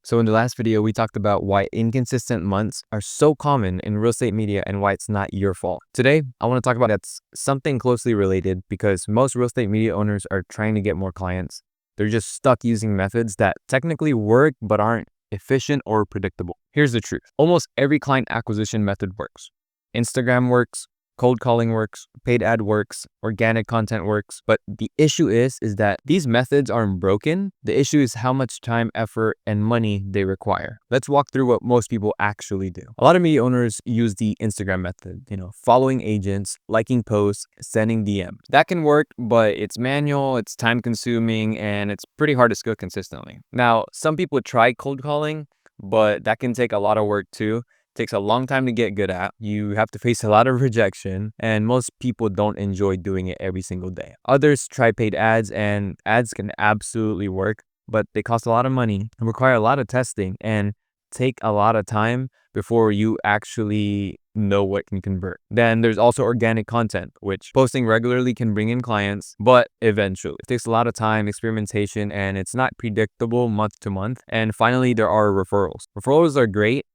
So in the last video, we talked about why inconsistent months are so common in real estate media and why it's not your fault. Today, I want to talk about that's something closely related because most real estate media owners are trying to get more clients. They're just stuck using methods that technically work but aren't efficient or predictable. Here's the truth. Almost every client acquisition method works. Instagram works, cold calling works, paid ad works, organic content works. But the issue is that these methods aren't broken. The issue is how much time, effort, and money they require. Let's walk through what most people actually do. A lot of media owners use the Instagram method, following agents, liking posts, sending DM. That can work, but it's manual, it's time consuming, and it's pretty hard to scale consistently. Now, some people try cold calling, but that can take a lot of work too. Takes a long time to get good at. You have to face a lot of rejection, and most people don't enjoy doing it every single day. Others try paid ads, and ads can absolutely work, but they cost a lot of money and require a lot of testing and take a lot of time before you actually know what can convert. Then there's also organic content, which posting regularly can bring in clients, but eventually it takes a lot of time, experimentation, and it's not predictable month to month. And finally, there are referrals. Referrals are great.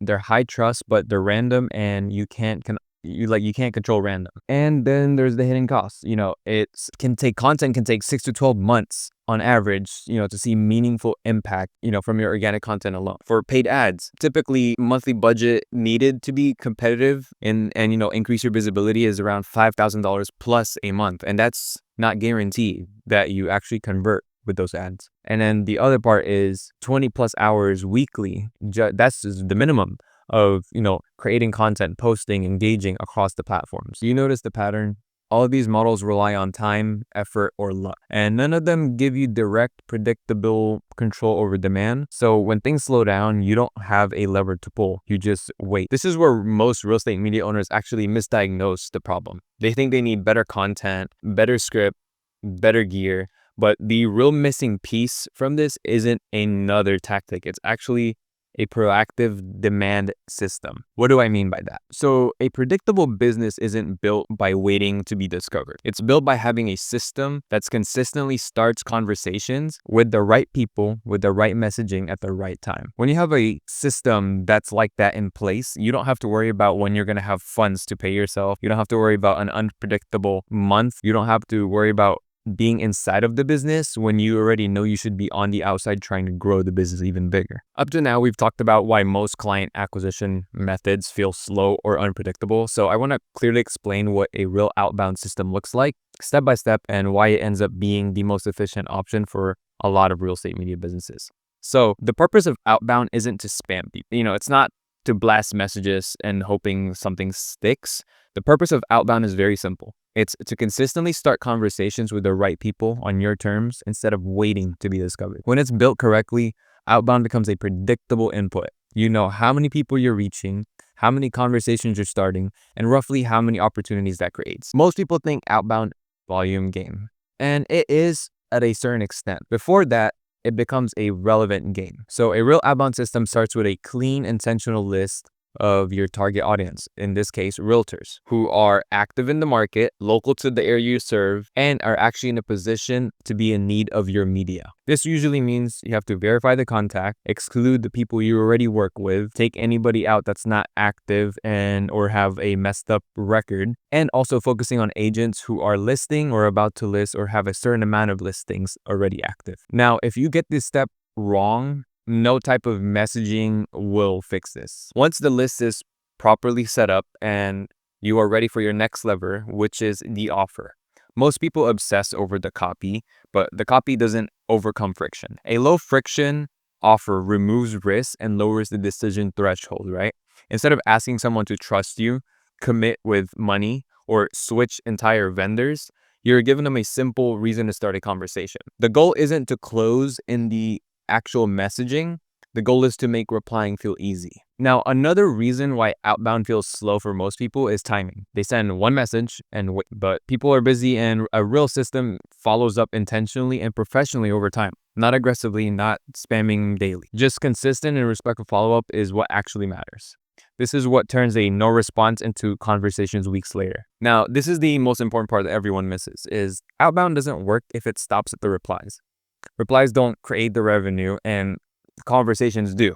They're high trust, but they're random, and you can't control random. And then there's the hidden costs. Content can take 6 to 12 months on average, to see meaningful impact, from your organic content alone. For paid ads, typically monthly budget needed to be competitive and increase your visibility is around $5,000 plus a month. And that's not guaranteed that you actually convert with those ads. And then the other part is 20 plus hours weekly. That's just the minimum of, creating content, posting, engaging across the platforms. You notice the pattern? All of these models rely on time, effort, or luck, and none of them give you direct, predictable control over demand. So when things slow down, you don't have a lever to pull. You just wait. This is where most real estate media owners actually misdiagnose the problem. They think they need better content, better script, better gear. But the real missing piece from this isn't another tactic. It's actually a proactive demand system. What do I mean by that? So a predictable business isn't built by waiting to be discovered. It's built by having a system that's consistently starts conversations with the right people, with the right messaging at the right time. When you have a system that's like that in place, you don't have to worry about when you're going to have funds to pay yourself. You don't have to worry about an unpredictable month. You don't have to worry about being inside of the business when you already know you should be on the outside trying to grow the business even bigger. Up to now, we've talked about why most client acquisition methods feel slow or unpredictable. So I want to clearly explain what a real outbound system looks like step by step and why it ends up being the most efficient option for a lot of real estate media businesses. So the purpose of outbound isn't to spam people. It's not to blast messages and hoping something sticks. The purpose of outbound is very simple. It's to consistently start conversations with the right people on your terms instead of waiting to be discovered. When it's built correctly, outbound becomes a predictable input. You know how many people you're reaching, how many conversations you're starting, and roughly how many opportunities that creates. Most people think outbound volume game, and it is at a certain extent. Before that, it becomes a relevant game. So a real outbound system starts with a clean, intentional list of your target audience, in this case, realtors, who are active in the market, local to the area you serve, and are actually in a position to be in need of your media. This usually means you have to verify the contact, exclude the people you already work with, take anybody out that's not active or have a messed up record, and also focusing on agents who are listing or about to list or have a certain amount of listings already active. Now, if you get this step wrong, no type of messaging will fix this. Once the list is properly set up and you are ready for your next lever, which is the offer. Most people obsess over the copy, but the copy doesn't overcome friction. A low friction offer removes risk and lowers the decision threshold, right? Instead of asking someone to trust you, commit with money, or switch entire vendors, you're giving them a simple reason to start a conversation. The goal isn't to close in the actual messaging. The goal is to make replying feel easy. Now, another reason why outbound feels slow for most people is timing. They send one message and wait, but people are busy, and a real system follows up intentionally and professionally over time. Not aggressively, not spamming daily. Just consistent and respectful follow-up is what actually matters. This is what turns a no response into conversations weeks later. Now, this is the most important part that everyone misses, is outbound doesn't work if it stops at the replies. Replies don't create the revenue, and conversations do.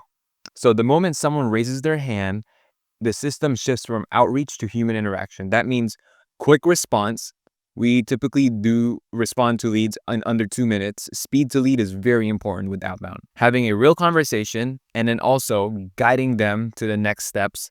So the moment someone raises their hand, the system shifts from outreach to human interaction. That means quick response. We typically do respond to leads in under 2 minutes. Speed to lead is very important with outbound. Having a real conversation and then also guiding them to the next steps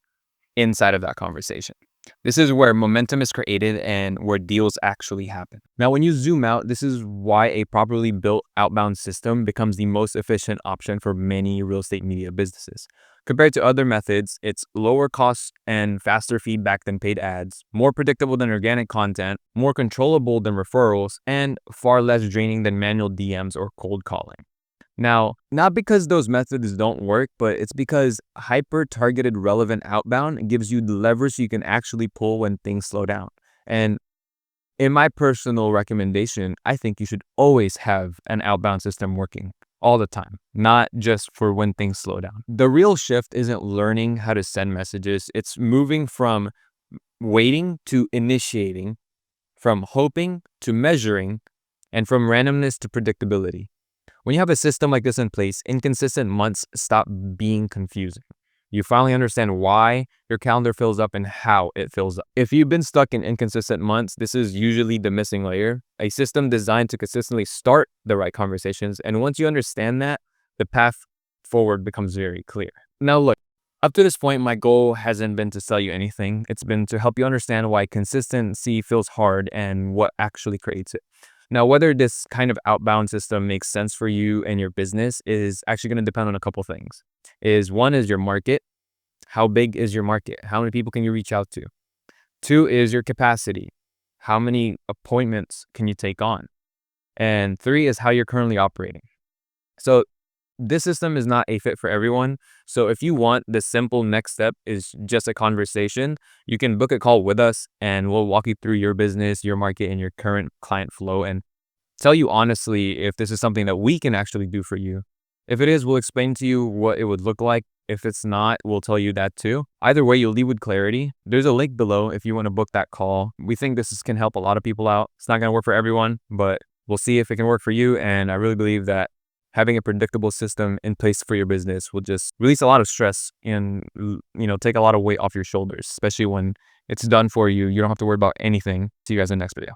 inside of that conversation. This is where momentum is created and where deals actually happen. Now, when you zoom out, this is why a properly built outbound system becomes the most efficient option for many real estate media businesses. Compared to other methods, it's lower cost and faster feedback than paid ads, more predictable than organic content, more controllable than referrals, and far less draining than manual DMs or cold calling. Now, not because those methods don't work, but it's because hyper-targeted relevant outbound gives you the leverage you can actually pull when things slow down. And in my personal recommendation, I think you should always have an outbound system working all the time, not just for when things slow down. The real shift isn't learning how to send messages. It's moving from waiting to initiating, from hoping to measuring, and from randomness to predictability. When you have a system like this in place, inconsistent months stop being confusing. You finally understand why your calendar fills up and how it fills up. If you've been stuck in inconsistent months, this is usually the missing layer. A system designed to consistently start the right conversations. And once you understand that, the path forward becomes very clear. Now look, up to this point, my goal hasn't been to sell you anything. It's been to help you understand why consistency feels hard and what actually creates it. Now, whether this kind of outbound system makes sense for you and your business is actually going to depend on a couple things. One is your market. How big is your market? How many people can you reach out to? 2 is your capacity. How many appointments can you take on? And 3 is how you're currently operating. So this system is not a fit for everyone. So if you want, the simple next step is just a conversation. You can book a call with us and we'll walk you through your business, your market, and your current client flow and tell you honestly if this is something that we can actually do for you. If it is, we'll explain to you what it would look like. If it's not, we'll tell you that too. Either way, you'll leave with clarity. There's a link below if you want to book that call. We think can help a lot of people out. It's not going to work for everyone, but we'll see if it can work for you. And I really believe that having a predictable system in place for your business will just release a lot of stress and, take a lot of weight off your shoulders, especially when it's done for you. You don't have to worry about anything. See you guys in the next video.